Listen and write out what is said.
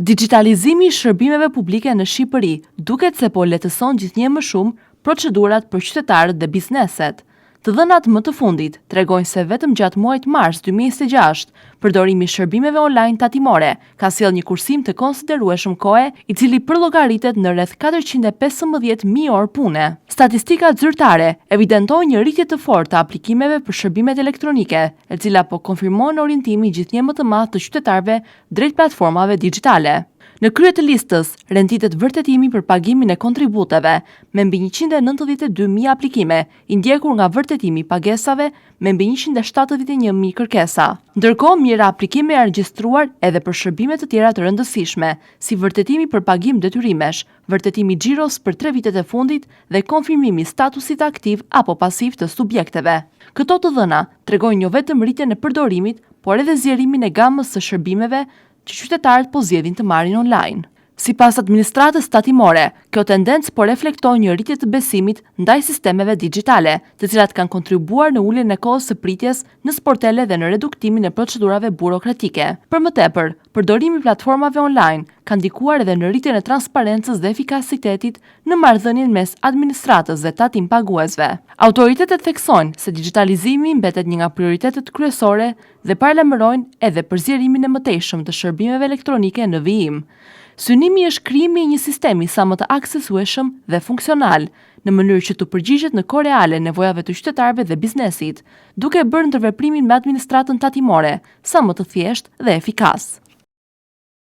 Digitalizimi i shërbimeve publike në Shqipëri duket se po lehtëson gjithnjë më shumë procedurat për qytetarët dhe bizneset. Të dhënat më të fundit tregojnë se vetëm gjatë muajit mars 2026, përdorimi i shërbimeve online tatimore ka sjellë një kursim të konsiderueshëm kohe, i cili përllogaritet në rreth 415.000 orë pune. Statistikat zyrtare evidentojnë një rritje të fortë të aplikimeve për shërbimet elektronike, e cila po konfirmon orientimin gjithnjë më të madh të qytetarëve drejt platformave digjitale. Në krye të listës renditet vërtetimi për pagimin e kontributeve me mbi 192.000 aplikime, i ndjekur nga vërtetimi i pagesave me mbi 171.000 kërkesa. Ndërkohë, mira aplikime janë regjistruar edhe për shërbime të tjera të rëndësishme, si vërtetimi për pagim detyrimesh, vërtetimi xhiros për 3 vitet e fundit dhe konfirmimi statusit aktiv apo pasiv të subjekteve. Këto të dhëna tregojnë jo vetëm rritjen e përdorimit, por edhe zgjerimin e gamës së shërbimeve që qytetarët po zgjedhin të marrin online. Sipas administratës tatimore, kjo tendencë po reflekton një rritje të besimit ndaj sistemeve digjitale, të cilat kanë kontribuar në uljen e kohës së pritjes në sportele dhe në reduktimin e procedurave burokratike. Për më tepër, përdorimi i platformave online ka ndikuar edhe në rritjen e transparencës dhe efikasitetit në marrëdhënien mes administratës dhe tatim paguesve. Autoritetet theksojnë se digitalizimi mbetet një nga prioritetet kryesore dhe paralajmërojnë edhe për zgjerimin e mëtejshëm të shërbimeve elektronike në vijim. Synimi është krijimi i një sistemi sa më të aksesueshëm dhe funksional, në mënyrë që të përgjigjet në kohë reale nevojave të qytetarëve dhe biznesit, duke bërë ndërveprimin me administratën tatimore sa më të thjeshtë dhe efikas.